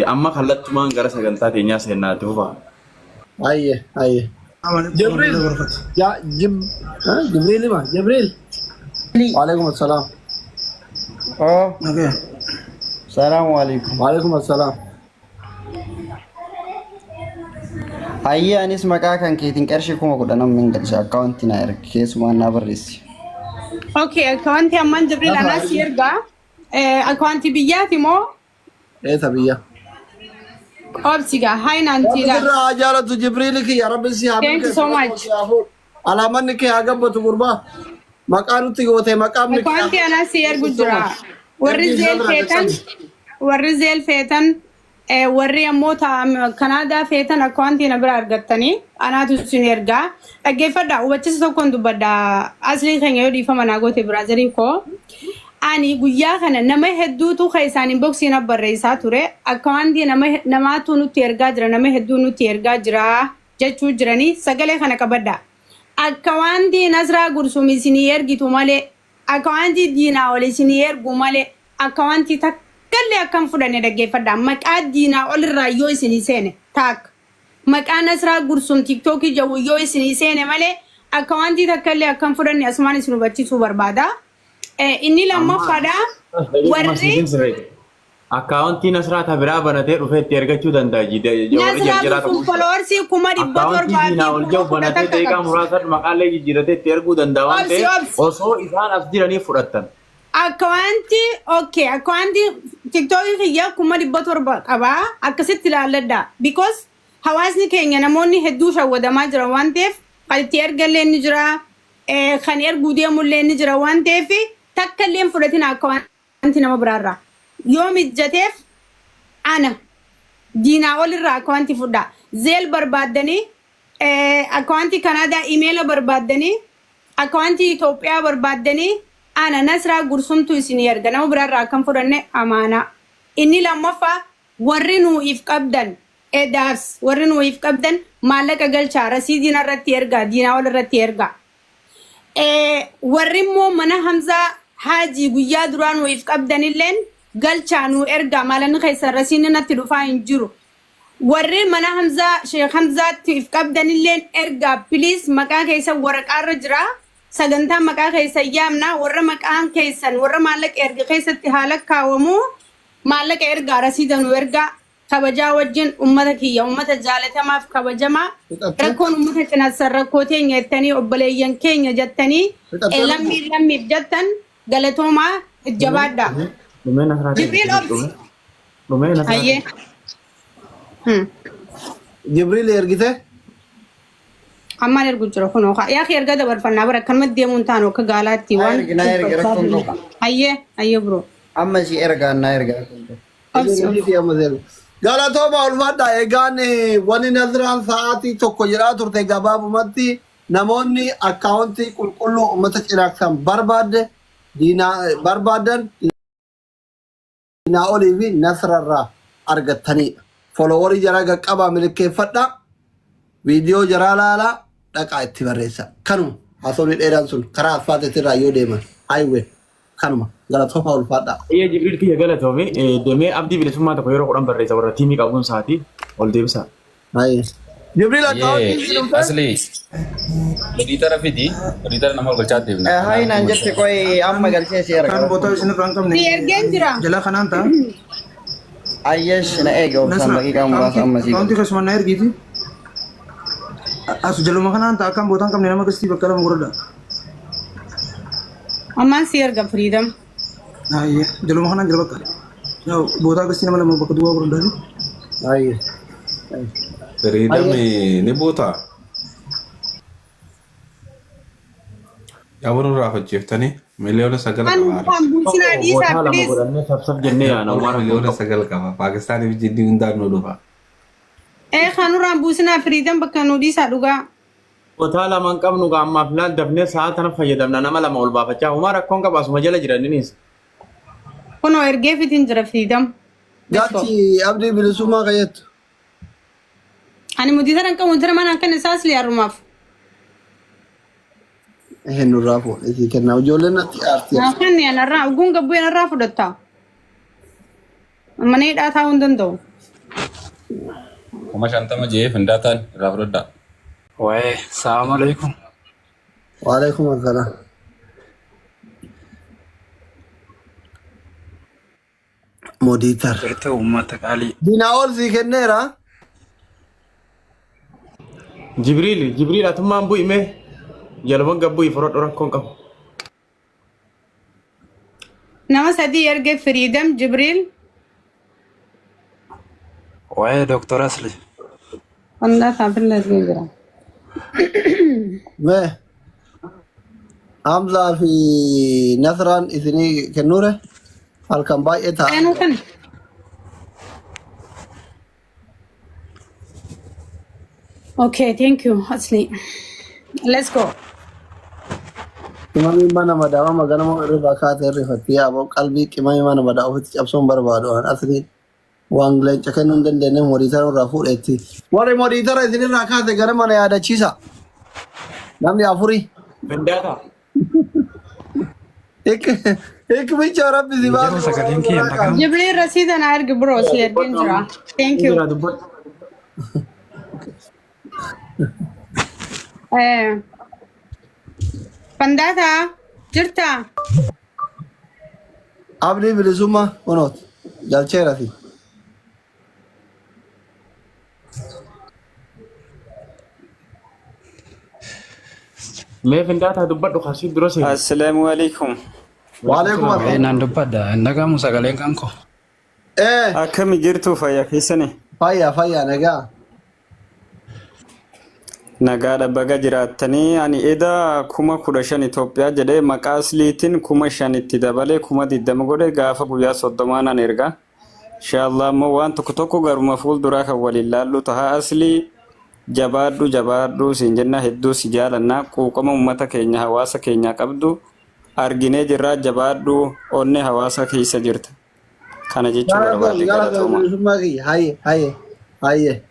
amma kallattumaan gara sagantaa keenyaa seennaatti fufa. Ayye. Jibril. Ya Jibril ma Jibril. Waalaikum assalam. Oh, okay. Assalamualaikum. Waalaikum assalam. Ayye anis maqaa kan keetiin qarshii 10,000 min galcha akkaawuntii na erga keessumaa na barreessi. Okay, akkaawuntii ammaan Jibril anaas ergaa. Akkaawuntii biyyaati moo? Biyya. Obsiga, hi Nantila. Rajalatu Jibril ki ya Rabbi si habib. Thank you so much. Alaman ki agabatu gurba. Maqaanutti goote maqaamni. Akkaawuntii anaas ergu jira. Warri zeel feetan warri ammoo Kanaadaa feetan akkaawuntii na bira argattanii anaatu isin ergaa. Dhaggeeffadhaa hubachisa tokkoon dubbadha. Asliin keenya yoo dhiifama naa goote biraazarii koo. Ani guyyaa kana nama hedduutu keessaan inboxiin barreessaa ture. Akkaawuntii namaatu nutti ergaa jira, nama hedduu nutti ergaa jira jechuu jiranii sagalee kana qabadha. Akkaawuntii Nasraa Gursum isinii ergitu malee, akkaawuntii Diinaa ol isinii ergu malee, akkaawuntii takkallee akkam fudhanne dhaggeeffadha. Maqaa Diinaa ol irraa yoo isinii seene taak. Maqaa Nasraa Gursum TikTokii jawu yoo isinii seene malee, akkaawuntii takkallee akkam fudhanne asumaan isin hubachiisuu barbaada. Inni lammaffadha warri akkaawuntii Nasraa tabiraa banatee dhufeetti ergachuu danda'a. Nasraa kun foloorsii 700 ol jiru banatee daqiiqaa muraasa maqaalee jijjiiratee itti erguu danda'a waan ta'eef osoo isaan as jiranii fudhatan. Akkaawuntii TikTokii kiyya 700 qabaa akkasitti ilaalladha. Because hawaasni keenya namoonni hedduu shawwadamaa jira waan ta'eef kan itti ergallee ni jira, kan erguu deemullee ni jira waan ta'eef takkallee fudhatin akkaawuntii nama biraarraa. Yoo mijateef ana Diinaa ol irraa akkaawuntii fudhaa. Zeel barbaaddanii akkaawuntii Kanaadaa imeela barbaaddanii akkaawuntii Itoophiyaa barbaaddanii ana Nasraa Gursumtu isin erga nama biraarraa akkam fudhanne amaanaa. Inni lammaffaa warri nuuf qabdan edaas warri nuuf qabdan maallaqa galchaa rasiidiin irratti ergaa Diinaa ol irratti ergaa. Warri immoo mana Hamzaa Haji guyyaa duraan nuuf qabdanilleen galchaa nu ergaa maalanni keessa rasiin natti dhufaa hin jiru. Warri mana Hamzaa Sheekh Hamzaatti qabdanilleen ergaa please maqaa keessa waraqaarra jira. Sagantaan maqaa keessa yaamna warra maqaan keessan warra maallaqa erga keessatti haala kaawwamu maallaqa ergaa rasiida nu ergaa. Kabajaa wajjin ummata kiyya ummata jaalatamaaf kabajamaa rakkoon ummata cinaasan rakkoo teenya jettanii obboleeyyan keenya jettanii lammiif jettan galatoomaa jabaadha. Jibril ergite ammaan ergu jira kunoo yaa ki erga dabarfannaa bara akkanumatti deemuun taanu akka gaalaatti waan hayyee bro amma si ergaa na ergaa Galatoma ulfaadha egaan wani Nasraan sa'aatii tokko jedhaa turte gabaabumatti namoonni akkaawuntii qulqulluu uummata cinaaqsan barbaadan Diinaa olii fi Nasrarraa argattanidha. Foloowarii jaraa qaqqabaa milkeeffadha. Viidiyoo jaraa laalaa dhaqaa itti barreessa. Kanuma haasawni dheeraan sun karaa asfaaltiirraa yoo deeman highway kanuma galatoma ulfaadha. Jibril kiyya galatoome deemee abdii bilisummaa tokko yeroo 10 barreessa warra tiimii qabuun sa'aatii ol deebisa. Jibril akkaawuntii asli editara fidi editara nama galchaa deemna. Hai naan jette koy amma galchee si erga. Kan bootoo isin irraan qabne. Si ergeen jira. Jala kanaan ta'a. Ayyesh na eega obsaan daqiiqaa muraasa amma si. Akkaawuntii keessumaa na ergiiti. Asu jaluma kanaan ta'a kan bootaan qabne nama gastii bakka lama gurradha. Ammaan si erga Freedom. Ayye jaluma kanaan jira bakka. Yoo bootaa gastii nama lama bakka duwwaa gurradhaani. Ayye. Freedom ni boota. Yaa warra raafachiiftanii miliyoona 9 qaba. Kan bulchinaa dhiisaa lama godhannee sabsab jennee yaana miliyoona 9 qaba. Paakistaaniif jiddii hundaan nu dhufa. Kanurraan buusinaa Freedom bakka nu dhiisaa dhugaa. Boota lama qabnu gaammaaf laal dafnee sa'a tana fayyadamna nama lama ol baafachaa humaa rakkoon qabaasuma jala jiraniinis. Kunoo ergee fitiin jira Freedom. Gachi abdii bilisummaa qayyattu. Ani mudita dan kamu dira mana kan esas liar rumah. Nurraa fuudhee kenna ijoolleen natti aartii. Kan ya narraa gunga bu'ee narraa fudhatta. Mana hidhaa taa'uu hin danda'u. Kuma shantama jee findaataan irraa fudhadhaa. Waa'ee salaamu alaikum. Waalaikum assalam. Modiitar. Jirte uummata qaalii. Diinaa ol sii kenneera. Jibriil atummaan bu'ime jalban gabbuu ifrodho rakkoon qabu. Nama sadii erge Freedom Jibril. Waa'ee Dooktor Asli. Wanda taafilla ergee jira. Mee Hamzaa fi Nasraan isinii kennuure halkan baay'ee ta'a. Anu kan. Okay, thank you, Asli. Let's go. Qimamii mana madaa'aa magaalaa irraa kaatee irrifattee yaaboo qalbii qimamii mana madaa'aa ofitti cabsuun barbaadu waan asliin waan leenca kennuu hin dandeenye modiitara irraa fuudheetti. Warri modiitara isinirraa kaate gara mana yaadachiisa. Namni afurii. Findaataa. Hikmicha rabbi si Yeroo sagaleen kiyya dhagahamu. Jibril rasiida na erge bro, si ergeen jira. Thank you. Fandata, jirta? Abdii bilisummaa kunoot galcheera fi. Mee findaataa dubbadhu kaasii dura seeni. Assalaamu alaikum. Waalaikum Waa'ee assalam. naan dubbadha. Hin dhagahamu sagaleen kan koo. Akkami jirtu fayyaa keessanii? Fayyaa nagaa. Nagaadha baga jiraattanii ani eda 15,000 Itoophiyaa jedhee maqaa asliitiin 5,000 itti dabalee 20 godhe gaafa guyyaa 30 nan erga. Inshallah ammoo waan tokko garuma fuulduraa kan waliin laallu ta'a aslii jabaadhu siin jenna hedduu si jaalanna quuqama uummata keenya hawaasa keenya qabdu arginee jirraa jabaadhu onne hawaasa keessa jirta. Kana jechuun barbaade galatooma. Bilisummaa kiyya hayyee.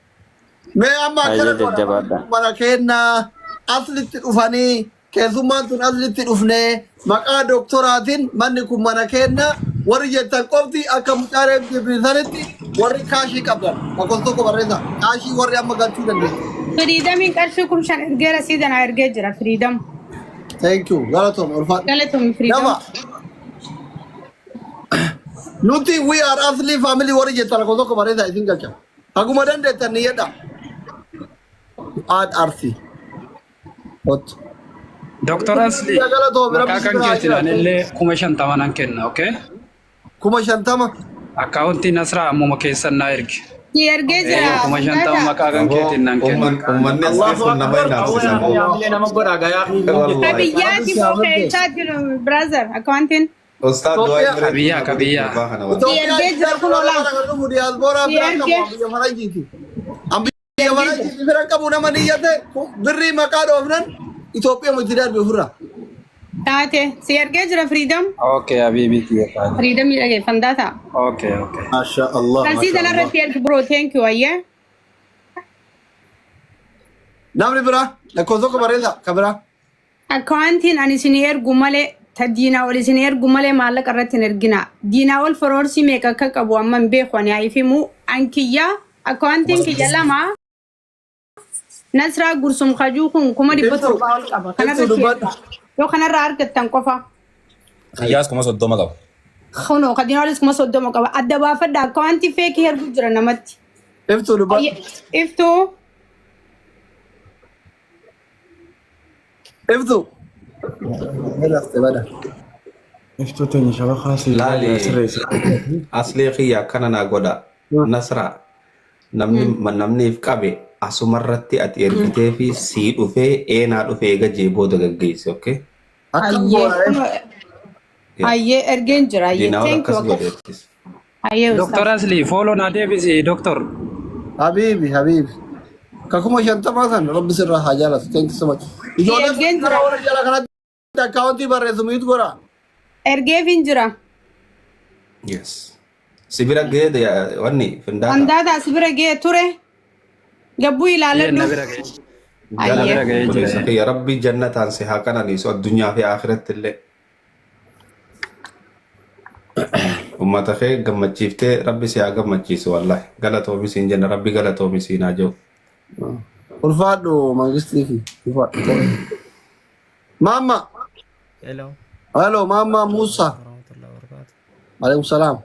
Mee amma Hayyee akkana jajjabaadha. mana kennaa aslitti dhufanii keessummaan tun aslitti dhufnee maqaa doktoraatiin manni kun mana kennaa warri jettan qofti akka mucaalee jibriisanitti warri kaashii qabdan bakka tokko barreessa kaashii warri amma galchuu dandeessu. Freedom in qarshii kun shan ergee rasiida na ergee jira Freedom. Thank you galatoom ulfaadha. Galatoom Freedom. Nama nuti we are asli family warri jettan bakka tokko barreessa isin galcha. Haguma dandeettan ni jedha. Aad arsi. Ot. Dooktor Asli. Maqaa kan keetiin anillee 50,000 nan kenna, okay? 50,000. Akkaawuntii Nasraa ammuma keessan naa ergi. Si ergee jira. 50,000 maqaa kan keetiin nan kenna. Uummanni asii kun nama inaafsisa. Nama godha gayaa fi Kabiyyaati moo keessaa jiru brother akkawantiin. Ustaad du'aa Kabiyyaa. Ergee jira kun olaa. Diaspora biyya faranjiiti firan qabu nama niyyate birrii maqaa dhoofnan Itoophiyaa miti darbe ofirra. Taate si ergee jira Freedom. Okay, Habibi kiyya. Freedom dhagee Fandata. Okay. Masha Allah. Rasiida narratti ergi bro, thank you ayyee. Namni biraa lakkoofsa tokko barreessa ka biraa. Akkawantiin ani isin ergu malee ta diinaa ol isin ergu malee maallaqa irratti hin ergina. Diinaa ol foroorsii meeqa akka qabu amma hin beeku ani haifimu ankiyyaa akkawantiin kiyya lama Nasraa Gursum Kajuu kun 700 ol qaba. Kanarra yoo kanarraa argattan qofa. Xiyyaas kuma 30 qaba. Kunoo ka diinaa olis 30 qaba. Adda baafadha akkawantii feekii ergu jira namatti. Iftuu dubbata. Iftuu. Iftuu. Lafte bada. iftuu teenya shaba kaasii Laali sirreessa. asli xiyya akkana naa godha. Nasraa namniif qabe asumarratti ati ergitee fi sii dhufee eenaa dhufee gajee booda gaggeesse, okay? Ayyee ergeen jira ayyee Diinaa thank akkas you. godheettis. Ayyee Dooktor Asli follow naa deebisi Dooktor. Habibi. Ka 50,000 san rabbi sirraa haa jaalatu. Thank you so much. Ijoolleen jira. warra jala kanatti akkaawuntii barreessu miitu godha. Ergeefin jira. Yes. Sibira gahee wanni findaata. Fandata sibira gee ture. Gabbuu Na ilaaladhu. bira ga'e. Ayyee. Bira ga'ee jira. Ya Rabbi jannataan si haa qananiisu addunyaa fi akhiratti illee. ummata kee gammachiiftee rabbi si haa gammachiisu wallahi galatoomi siin jenna rabbi galatoomi siin haa jiru. ulfaadhu mangistii fi ulfaadhu. Maamma. Hello Maamma Musa. Alaikum salaam.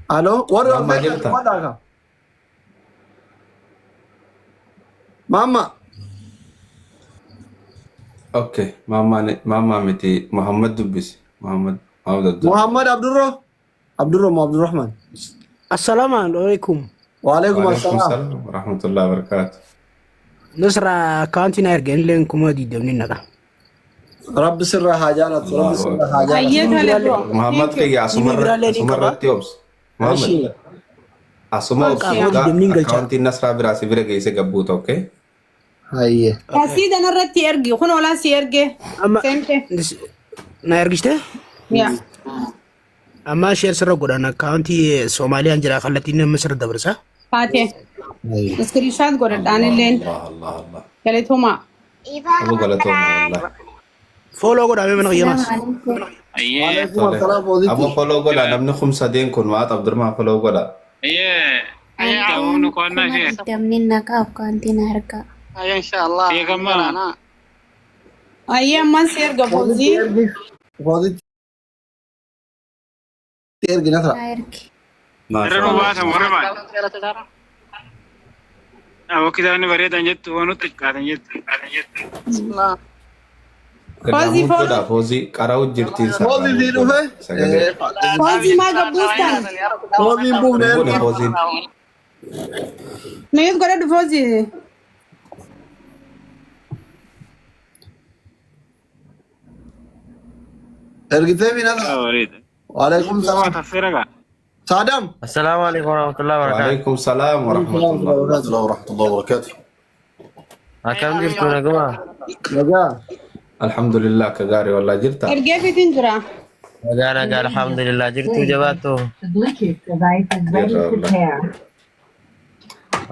Hello, Maamma jirta? Maamma. Okay, maamma miti Muhammad dubbisi. Muhammad Muhammad Abdurro Abdurrahman. Assalamu alaikum. Waalaikum Waalaikum assalam. salam warahmatullahi wabarakatuh. Nasra kaunti na ergen len kuma di demni naga. Rabbi sirra hajalat. Rabbi sirra hajalat. Ayyee tole bro. Muhammad kaya asumarratti obs. Muhammad asuma obs akaunti nasra birasi bira geesse gabbuuta okay? Hayye. Asii danarratti ergi kun olaa si erge. Sente. Na ergiste? Ya. Amma share sirra godhan kaunti Somaaliyan jira kallattiin Misir dabarsa. Faate. Screenshot godhadhaan illeen. Allah. Galatuma. Abu galatooma wallahi. Follow godhame mana qiyyamas. Waalaikum assalam Fawzi. Abu follow gola namni khumsa deen kun waat Abdurrahman follow gola. Damnin naqaaf kaantiin harka. Ayyee amman si erga Fawzi. Fawzi. Ergi nasra. Ergi. kitaabni bareedan jettu wanutti xiqqaatan jettu. Fawzi Gola Fawzi qara'u jirtiin sa. Fawzi si dhufe. Fawzi maa gabbuustan. Fawzi buufne ergi. Fawzi. Nuyut godhadhu Fawzi. Ergitee fi nasra. Waalaikum salam. Sadam. السلام عليكم ورحمة الله وبركاته. وعليكم السلام ورحمة الله وبركاته. أكم جبتوا يا جماعة؟ Nagaa. الحمد لله كغاري والله جرتا. Ergee fiitiin jira. أنا قال الحمد لله جبتوا جباتوا.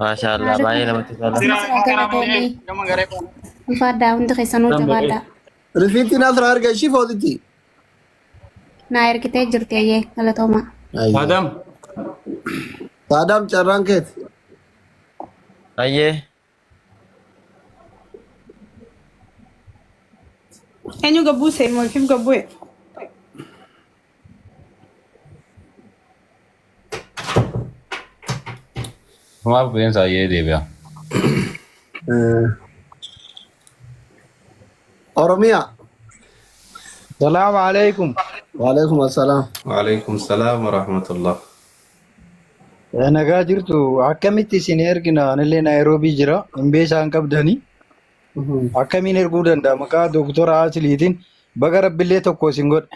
ما شاء الله باين لما تسأل. Ulfaadhaa hundi keessanuu jabaadhaa. Rifiitti nasra erga ishii Fawzitti. Na ergitee jirti ayyee galatooma. Adam. Sadam carraan keeti. أيه. Eenyu gabbuuse moolkiif gabbu'e. Maaf beensa ayyee deebi'a. Oromiyaa. السلام عليكم. Waalaikum assalam. وعليكم السلام ورحمة الله. nagaa jirtu akkamitti isin ergina anillee naayiroobii jira hin beesaan qabdanii akkamiin erguu danda'a maqaa dooktora Asliitiin baga rabbillee tokko isin godhe.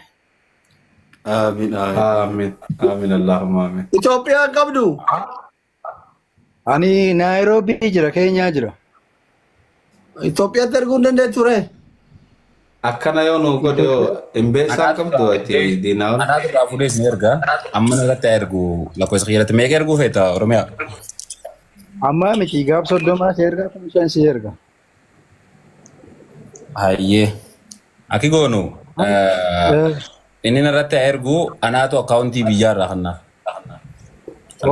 آمين آمين آمين اللهم آمين. Itoophiyaa qabdu. Ani naayiroobii jira keenyaa jira. Itoophiyaatti erguu hin dandeettu ree. akkana yoo nu godhe imbeessaa qabdu ati diinaawwan. Anaatu irraa fuudhee isin erga. Amma irratti ergu lakkoofsa xiyyaarratti meeqa erguu feeta Oromiyaa? Amma miti gaaf 30 si erga 5 si erga. Hayyee. Aki goonu inni irratti ergu anaatu akkaawuntii biyyaarraa kannaaf.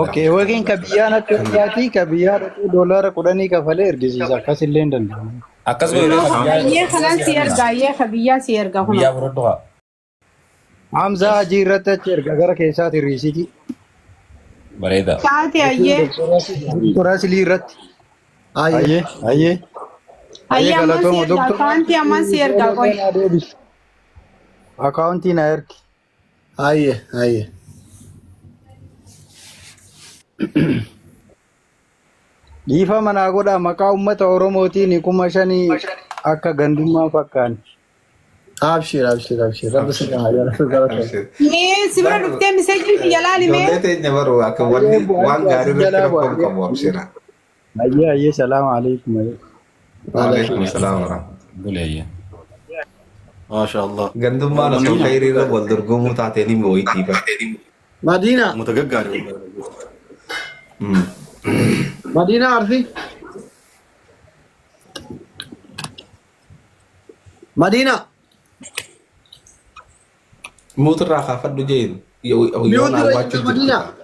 Okay, wakiin ka biyyaa natti ergaati ka biyyaa dhaqee $10 kafalee ergisiisa akkasillee hin danda'amu. Akkas godhee Ayyee kanaan si erga ayyee ka biyyaa si erga kun. biyyaa fudhadhu haa. Hamza hajii irratti achi erga gara keessaati riisiiti. Bareeda. Taate ayyee. Doktora Aslii irratti. Ayyee. Ayyee. Ayyee amman si erga akaantii amman si erga qoy. Akaawuntii na ergi. Ayyee. Dhiifa manaa godhaa maqaa uummata Oromootiin 5,000 akka gandummaa fakkaani. Abshir. Rabbi sirra hajalat. Mee si bira dhuftee miseejii fi jalaali mee. Ijoollee teenya baruu akka waan gaarii irratti rakkoon qabu abshira. Ayyee salaamu alaikum. Waalaikum salaam warahmatullahi. Buleeyye. MashaAllah. Gandummaan osoo khayrii irra wal dorgomuu taateen immoo wayitii bara. Madina. Mutagaggaarii. Madina arfi. Madina. Muut irraa kaafadhu jeen. Yoo Mute na irra waachuu jirta Madina. jirtu.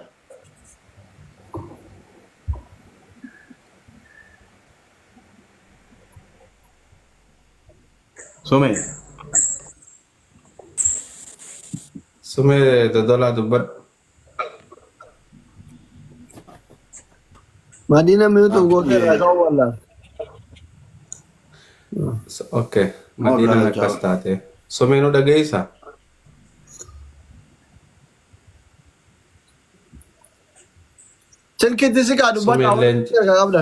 Sume. Sumee dodolaa dubbadhu. Madina mute gootee irraa ka'uu wallaan. Okay. Madiinaan akkas taate. Sumee nu dhageessa? Silkiitti si kaa dubbadhu. Sumeen Erga qabda.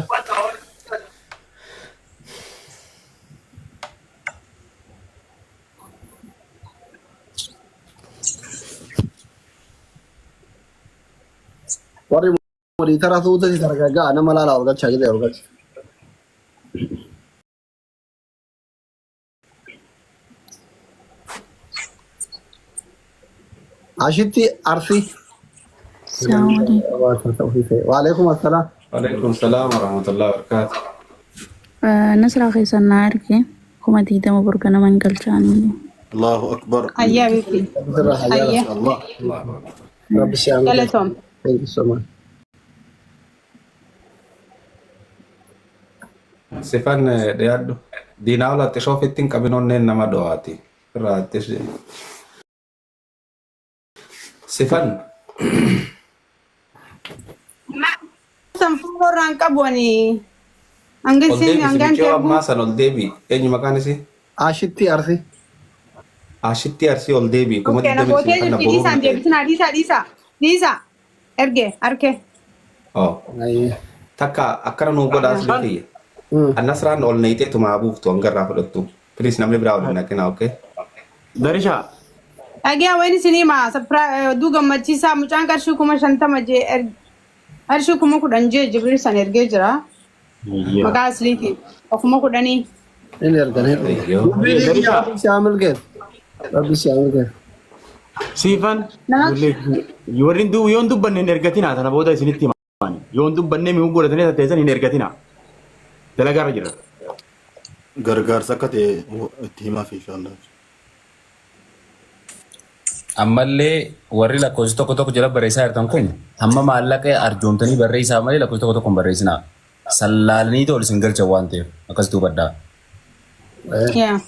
Warri moniitara suuta si dargaggaa nama laalaa argachaa jira argacha. Ashitti Arsii. Waalaikum assalam. Waalaikum salaam warahmatullahi wabarakatuh. Nasraa keessan na arge kuma diidama burga naman galchaanii. Allahu akbar. Ayyaa beekti. Ayyaa. Allah. Rabbi siyaa. Galatoom. Thank you so much. Sifan dhiyaadhu. Diinaa olaatti shoofittiin qabinoonneen nama dho'aati. Irraattis. Sifan. Sanfuu irraan qabuuni. Ol Angilisiin deebi hangaan sibichoo teebu. ammaa san ol deebi. Eenyu maqaan isii? Ashitti Arsii. Ashitti Arsii ol deebi. Kuma Okkee na digdami bootee isin kana jirti boruu dhiisaan miti. deebisinaa dhiisaa. Dhiisaa. Erge arke. Takka akkana nuu godhaas beekiyya. Annasraan ol neeyitee tumaa buuftu hangarraa fudhattu. Please namni biraa ol hin naqinaa, okay? Darisha. Dhagaa wayni isinii maa duu gammachiisaa mucaan qarshii kuma 50 jee qarshii kuma 10 jee Jibriil san ergee jira. Maqaa asliitiin ofuma 10. Inni erganii. Rabbi siyaa milkeef. Rabbi siyaa milkeef. Siifan. Warri yoon dubbanne hin ergatinaa tana booda isinitti himan. Yoon dubbanne mi'uu godhatanii tatteessan hin ergatinaa. Dalagaarra jira. Gargaarsa akka ta'e itti himaa fi inshallah. Ammallee warri lakkoofsi tokko tokko jala barreessaa jirtan kun hamma maallaqa arjoomtanii barreessaa malee lakkoofsi tokko tokko hin barreessinaa. Sallaalanii ol isin galchan waan ta'eef akkasitti hubadhaa. Yeah.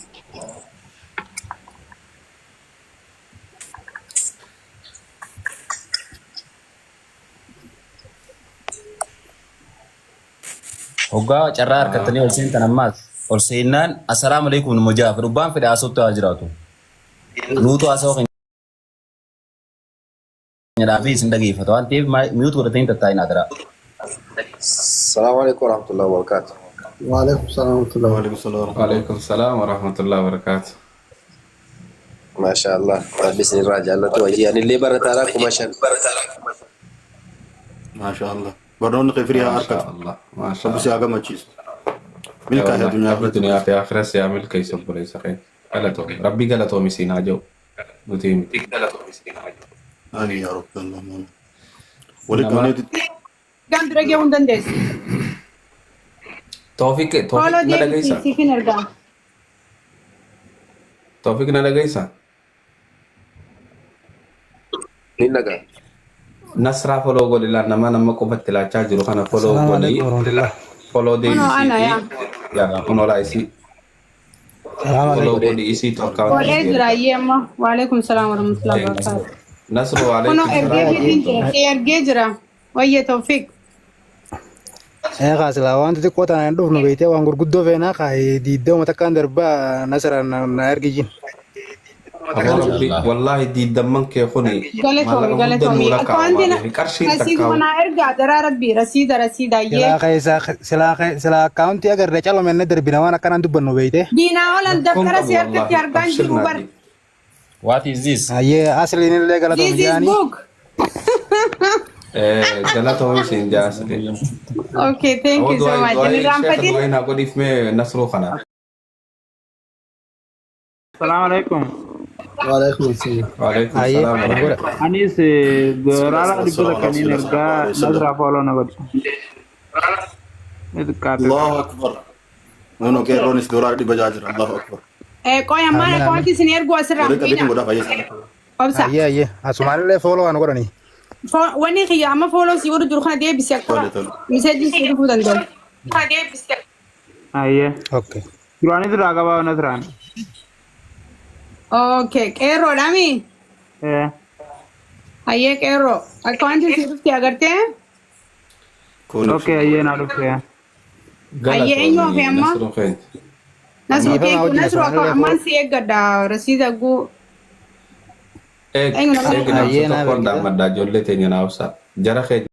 Hoggaa carraa harkattanii ol seentan ammaas ol seennaan assalaamu alaikum nu mujaa fi dubbaan fedhe haasoftu haa jiraatu. Nuutu haasawaa keenyadhaa fi isin dhageeffata waan ta'eef mi'uutu godhatanii tattaa'inaa jira. Assalamu alaikum warahmatullahi wabarakatuh. Waalaikum salaam warahmatullahi wabarakatuh. Waalaikum salaam warahmatullahi wabarakatuh. Mashallah. Rabbi sinirraa jaallatu wajji anillee barataadhaa kuma 5. Mashallah. Barnoonni kee firii haa harkatu. Rabbi si haa gammachiisu. Milkaa yaa dunyaa fi Duniyaa fi akhiras yaa milkeessa obboleessa kee. Galatoomi. Rabbi galatoomi siin haa jiru. Nuti miti. Ani yaa rabbi Allahumma. Wali qabneeti. Gaan bira gahuu hin dandeessu. Toofiq Kooloo na dhageessa. deemti siifin ergaa. Toofiq na dhageessa. Ni nagaa. Nasraa foloo godhi laa nama qofatti laachaa jiru kana foloo godhi. Foloo Kunoo ana yaa. deebisi. Yaa kunoo laa isii. Foloo godhi isii tokko. Godhee jira ayyee amma. Waalaikum salaam warahmatullahi wabarakatuh. Nasru Kunoo waalaikum ergee jira. Wayye Tawfiq. Kaasila wanti xiqqoo tanaan dhufnu beektee waan gurguddoo feenaa kaa'ee diidama takkaan darbaa nasara na ergijin. Wallahi diidamman kee kuni Galatoomi. Akkawanti rasiida manaa ergaa daraa rabbi rasiida ayyee. Silaa akkaawuntii agarra calomenne darbina waan akkanaan dubbannu beektee. Diinaa oolan daftara si harkatti argaan jiru bar. What is this? Ayyee asliin illee galatoomi This is jedhanii. book. galatoomi siin jaasite. Okay, thank you so much. Inni raanfatiin. Wayna godhiif mee nasruu kana. Assalamu alaikum. Waalaikum assalam. Waalaikum salaam. Anis Rara dibba kanin erga Nazra follow na godhu. Allahu akbar. Nono kee roonis doolaa dhibba jira. Allahu akbar. Qoy ammaan akkawanti isin ergu asirraa Wali hin qabeetiin fiina. godhaa fayyisa. obsa Ayyee asumaallee fooloo waan godhanii. wanni kiyya amma follow si godhu jiru kana deebisee akka message si dhufuu danda'u. Ayyee. Okay. Duraanis irraa qabaa Nasraan. Okay, qeerroodha mi? Ayyee qeerroo akkawanti si dhufte agartee? Okay, ayyee naa dhufte. Ayyee eenyu hafe amma? Nasroo akka ammaan si eeggadha rasiida guu. Eeg, eeg, eeg, eeg, eeg, eeg, eeg, eeg, eeg, eeg, eeg, eeg, eeg, eeg,